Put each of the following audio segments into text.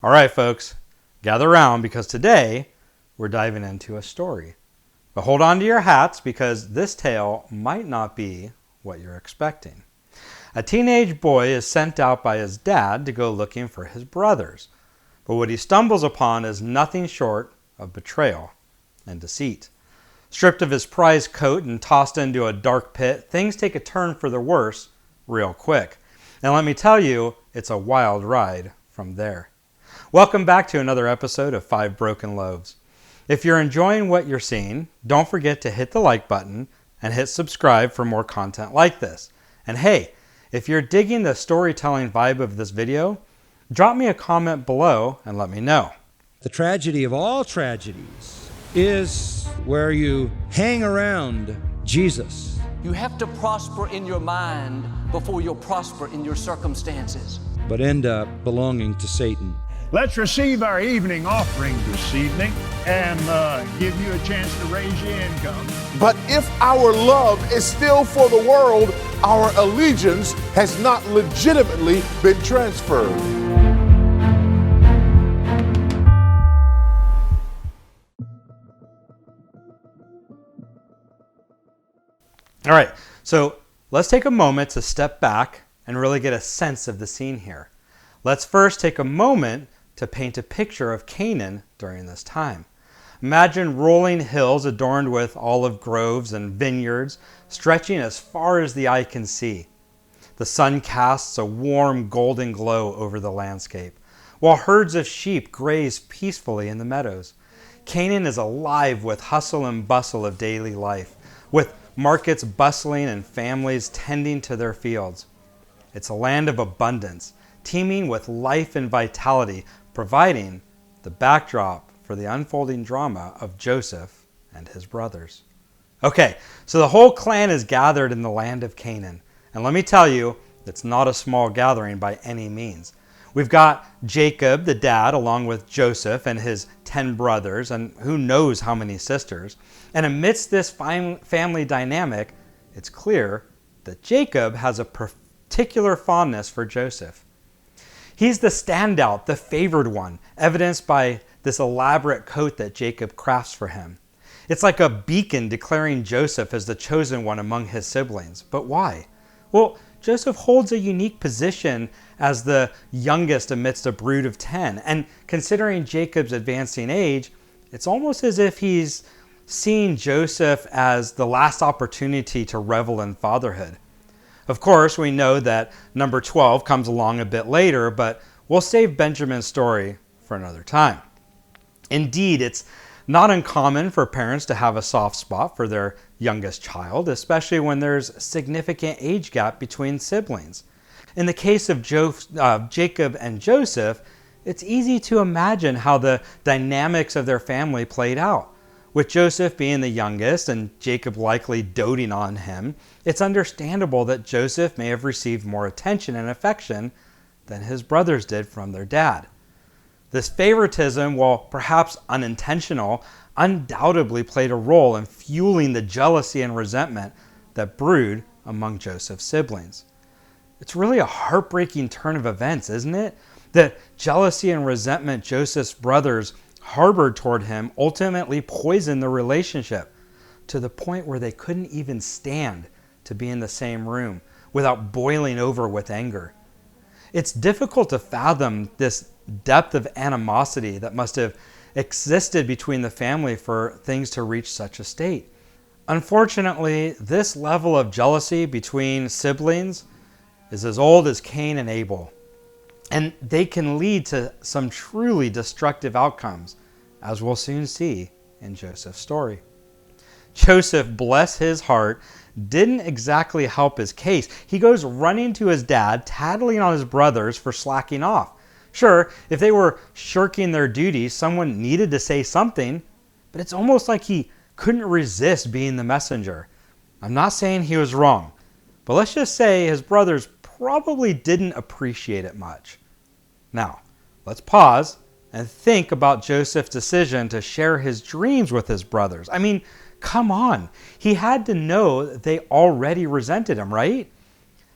All right, folks, gather around because today we're diving into a story. But hold on to your hats because this tale might not be what you're expecting. A teenage boy is sent out by his dad to go looking for his brothers. But what he stumbles upon is nothing short of betrayal and deceit. Stripped of his prized coat and tossed into a dark pit, things take a turn for the worse real quick. And let me tell you, it's a wild ride from there. Welcome back to another episode of 5 Broken Loaves. If you're enjoying what you're seeing, don't forget to hit the like button and hit subscribe for more content like this. And hey, if you're digging the storytelling vibe of this video, drop me a comment below and let me know. The tragedy of all tragedies is where you hang around Jesus. You have to prosper in your mind before you'll prosper in your circumstances. But end up belonging to Satan. Let's receive our evening offering this evening and give you a chance to raise your income. But if our love is still for the world, our allegiance has not legitimately been transferred. All right, so let's take a moment to step back and really get a sense of the scene here. Let's first take a moment to paint a picture of Canaan during this time. Imagine rolling hills adorned with olive groves and vineyards stretching as far as the eye can see. The sun casts a warm golden glow over the landscape, while herds of sheep graze peacefully in the meadows. Canaan is alive with hustle and bustle of daily life, with markets bustling and families tending to their fields. It's a land of abundance, teeming with life and vitality, providing the backdrop for the unfolding drama of Joseph and his brothers. Okay, so the whole clan is gathered in the land of Canaan. And let me tell you, it's not a small gathering by any means. We've got Jacob, the dad, along with Joseph and his 10 brothers, and who knows how many sisters. And amidst this family dynamic, it's clear that Jacob has a particular fondness for Joseph. He's the standout, the favored one, evidenced by this elaborate coat that Jacob crafts for him. It's like a beacon declaring Joseph as the chosen one among his siblings. But why? Well, Joseph holds a unique position as the youngest amidst a brood of 10. And considering Jacob's advancing age, it's almost as if he's seeing Joseph as the last opportunity to revel in fatherhood. Of course, we know that number 12 comes along a bit later, but we'll save Benjamin's story for another time. Indeed, it's not uncommon for parents to have a soft spot for their youngest child, especially when there's a significant age gap between siblings. In the case of Jacob and Joseph, it's easy to imagine how the dynamics of their family played out. With Joseph being the youngest and Jacob likely doting on him, it's understandable that Joseph may have received more attention and affection than his brothers did from their dad. This favoritism, while perhaps unintentional, undoubtedly played a role in fueling the jealousy and resentment that brewed among Joseph's siblings. It's really a heartbreaking turn of events, isn't it? The jealousy and resentment Joseph's brothers harbored toward him ultimately poisoned the relationship to the point where they couldn't even stand to be in the same room without boiling over with anger. It's difficult to fathom this depth of animosity that must have existed between the family for things to reach such a state. Unfortunately, this level of jealousy between siblings is as old as Cain and Abel. And they can lead to some truly destructive outcomes, as we'll soon see in Joseph's story. Joseph, bless his heart, didn't exactly help his case. He goes running to his dad, tattling on his brothers for slacking off. Sure, if they were shirking their duties, someone needed to say something, but it's almost like he couldn't resist being the messenger. I'm not saying he was wrong, but let's just say his brothers probably didn't appreciate it much. Now, let's pause and think about Joseph's decision to share his dreams with his brothers. I mean, come on. He had to know that they already resented him, right?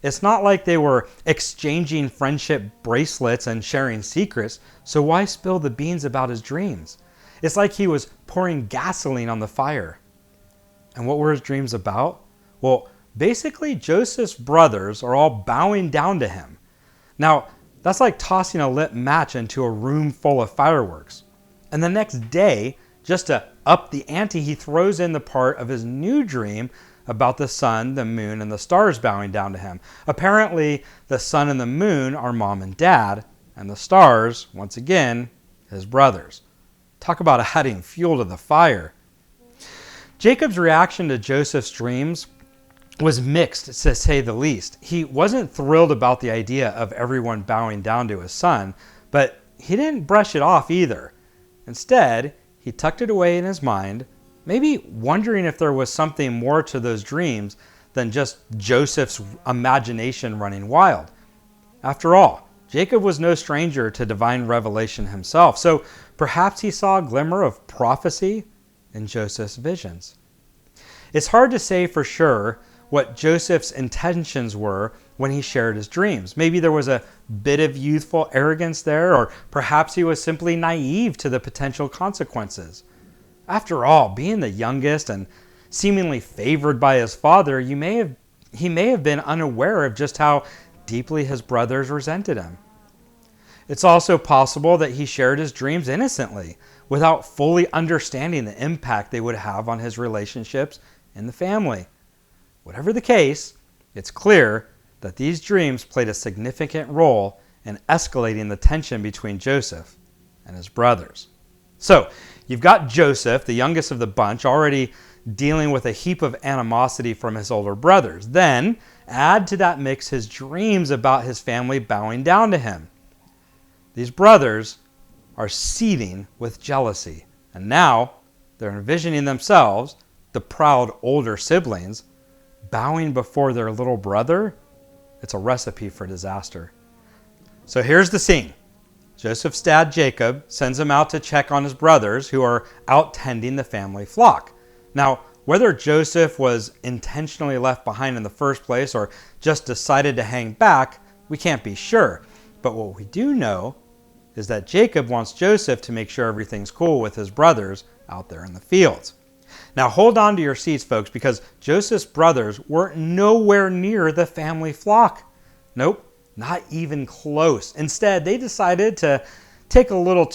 It's not like they were exchanging friendship bracelets and sharing secrets, so why spill the beans about his dreams? It's like he was pouring gasoline on the fire. And what were his dreams about? Well, basically, Joseph's brothers are all bowing down to him. Now, that's like tossing a lit match into a room full of fireworks. And the next day, just to up the ante, he throws in the part of his new dream about the sun, the moon, and the stars bowing down to him. Apparently, the sun and the moon are mom and dad, and the stars, once again, his brothers. Talk about adding fuel to the fire. Jacob's reaction to Joseph's dreams was mixed, to say the least. He wasn't thrilled about the idea of everyone bowing down to his son, but he didn't brush it off either. Instead, he tucked it away in his mind, maybe wondering if there was something more to those dreams than just Joseph's imagination running wild. After all, Jacob was no stranger to divine revelation himself, so perhaps he saw a glimmer of prophecy in Joseph's visions. It's hard to say for sure what Joseph's intentions were when he shared his dreams. Maybe there was a bit of youthful arrogance there, or perhaps he was simply naive to the potential consequences. After all, being the youngest and seemingly favored by his father, he may have been unaware of just how deeply his brothers resented him. It's also possible that he shared his dreams innocently, without fully understanding the impact they would have on his relationships in the family. Whatever the case, it's clear that these dreams played a significant role in escalating the tension between Joseph and his brothers. So, you've got Joseph, the youngest of the bunch, already dealing with a heap of animosity from his older brothers. Then, add to that mix his dreams about his family bowing down to him. These brothers are seething with jealousy, and now they're envisioning themselves, the proud older siblings, bowing before their little brother. It's a recipe for disaster. So here's the scene. Joseph's dad, Jacob, sends him out to check on his brothers who are out tending the family flock. Now, whether Joseph was intentionally left behind in the first place or just decided to hang back, we can't be sure. But what we do know is that Jacob wants Joseph to make sure everything's cool with his brothers out there in the fields. Now hold on to your seats, folks, because Joseph's brothers were nowhere near the family flock. Nope, not even close. Instead, they decided to take a little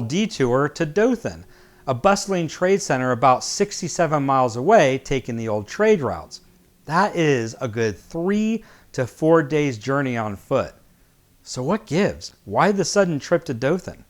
detour to Dothan, a bustling trade center about 67 miles away, taking the old trade routes. That is a good 3 to 4 days journey on foot. So what gives? Why the sudden trip to Dothan?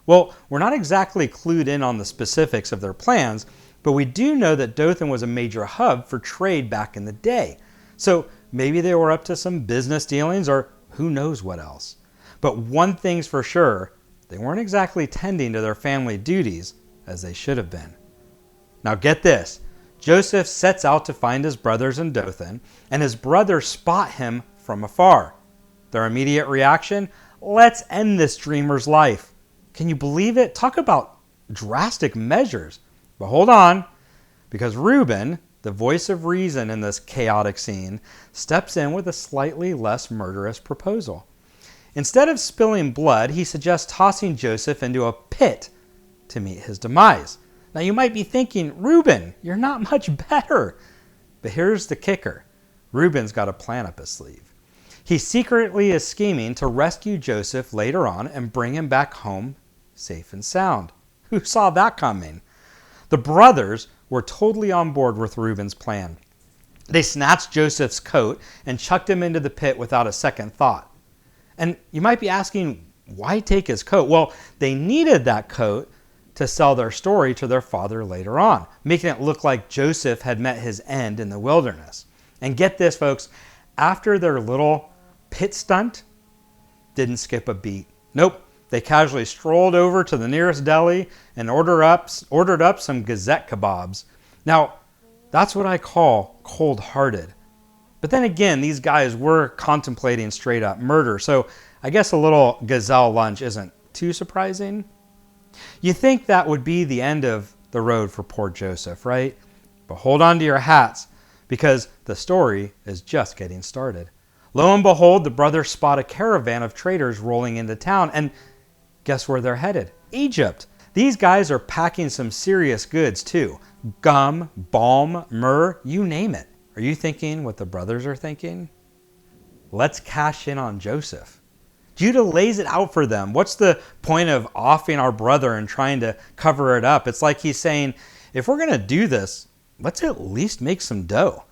Well, we're not exactly clued in on the specifics of their plans, but we do know that Dothan was a major hub for trade back in the day. So maybe they were up to some business dealings or who knows what else. But one thing's for sure, they weren't exactly tending to their family duties as they should have been. Now get this, Joseph sets out to find his brothers in Dothan, and his brothers spot him from afar. Their immediate reaction? Let's end this dreamer's life. Can you believe it? Talk about drastic measures. But hold on, because Reuben, the voice of reason in this chaotic scene, steps in with a slightly less murderous proposal. Instead of spilling blood, he suggests tossing Joseph into a pit to meet his demise. Now you might be thinking, Reuben, you're not much better. But here's the kicker. Reuben's got a plan up his sleeve. He secretly is scheming to rescue Joseph later on and bring him back home safe and sound. Who saw that coming? The brothers were totally on board with Reuben's plan. They snatched Joseph's coat and chucked him into the pit without a second thought. And you might be asking, why take his coat? Well, they needed that coat to sell their story to their father later on, making it look like Joseph had met his end in the wilderness. And get this, folks, after their little pit stunt, didn't skip a beat. Nope. They casually strolled over to the nearest deli and ordered up some Gazette kebabs. Now, that's what I call cold-hearted. But then again, these guys were contemplating straight-up murder, so I guess a little gazelle lunch isn't too surprising. You think that would be the end of the road for poor Joseph, right? But hold on to your hats, because the story is just getting started. Lo and behold, the brothers spot a caravan of traders rolling into town, and guess where they're headed? Egypt. These guys are packing some serious goods too. Gum, balm, myrrh, you name it. Are you thinking what the brothers are thinking? Let's cash in on Joseph. Judah lays it out for them. What's the point of offing our brother and trying to cover it up? It's like he's saying, if we're going to do this, let's at least make some dough.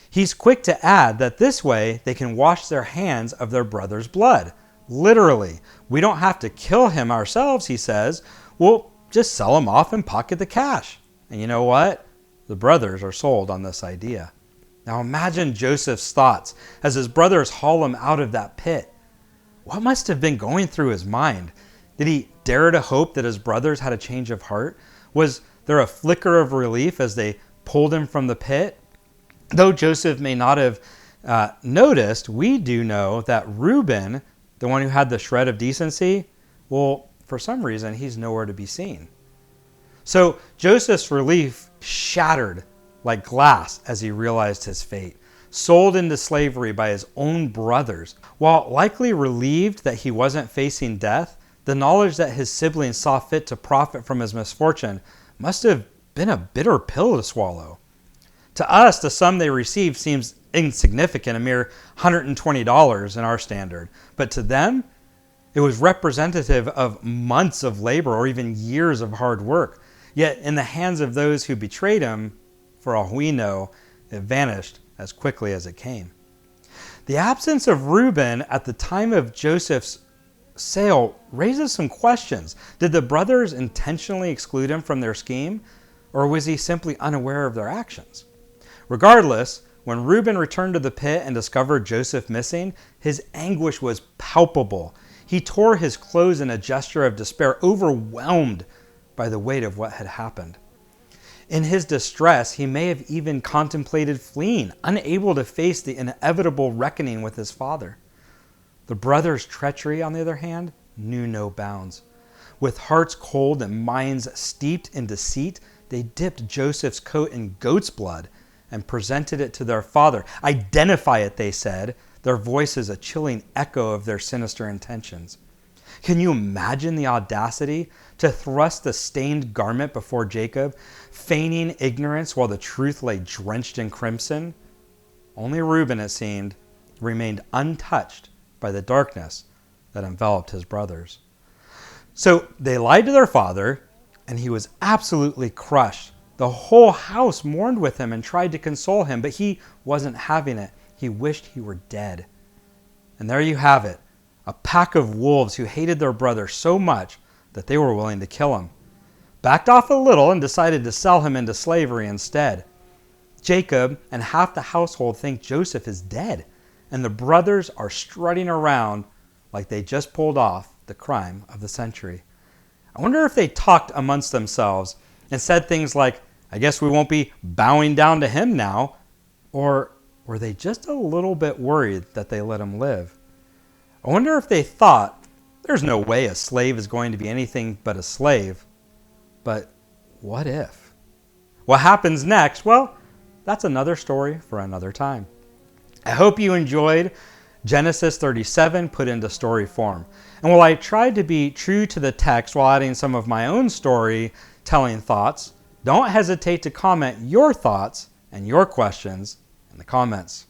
He's quick to add that this way they can wash their hands of their brother's blood. Literally, we don't have to kill him ourselves, he says. We'll just sell him off and pocket the cash. And you know what? The brothers are sold on this idea. Now imagine Joseph's thoughts as his brothers haul him out of that pit. What must have been going through his mind? Did he dare to hope that his brothers had a change of heart? Was there a flicker of relief as they pulled him from the pit? Though Joseph may not have noticed, we do know that Reuben, the one who had the shred of decency, well, for some reason, he's nowhere to be seen. So Joseph's relief shattered like glass as he realized his fate. Sold into slavery by his own brothers. While likely relieved that he wasn't facing death, the knowledge that his siblings saw fit to profit from his misfortune must have been a bitter pill to swallow. To us, the sum they received seems insignificant, a mere $120 in our standard. But to them, it was representative of months of labor or even years of hard work. Yet in the hands of those who betrayed him, for all we know, it vanished as quickly as it came. The absence of Reuben at the time of Joseph's sale raises some questions. Did the brothers intentionally exclude him from their scheme, or was he simply unaware of their actions? Regardless, when Reuben returned to the pit and discovered Joseph missing, his anguish was palpable. He tore his clothes in a gesture of despair, overwhelmed by the weight of what had happened. In his distress, he may have even contemplated fleeing, unable to face the inevitable reckoning with his father. The brothers' treachery, on the other hand, knew no bounds. With hearts cold and minds steeped in deceit, they dipped Joseph's coat in goat's blood and presented it to their father. Identify it, they said, their voices a chilling echo of their sinister intentions. Can you imagine the audacity to thrust the stained garment before Jacob, feigning ignorance while the truth lay drenched in crimson? Only Reuben, it seemed, remained untouched by the darkness that enveloped his brothers. So they lied to their father, and he was absolutely crushed. The whole house mourned with him and tried to console him, but he wasn't having it. He wished he were dead. And there you have it, a pack of wolves who hated their brother so much that they were willing to kill him. Backed off a little and decided to sell him into slavery instead. Jacob and half the household think Joseph is dead, and the brothers are strutting around like they just pulled off the crime of the century. I wonder if they talked amongst themselves and said things like, I guess we won't be bowing down to him now. Or were they just a little bit worried that they let him live? I wonder if they thought, there's no way a slave is going to be anything but a slave. But what if? What happens next? Well, that's another story for another time. I hope you enjoyed Genesis 37 put into story form. And while I tried to be true to the text while adding some of my own storytelling thoughts, don't hesitate to comment your thoughts and your questions in the comments.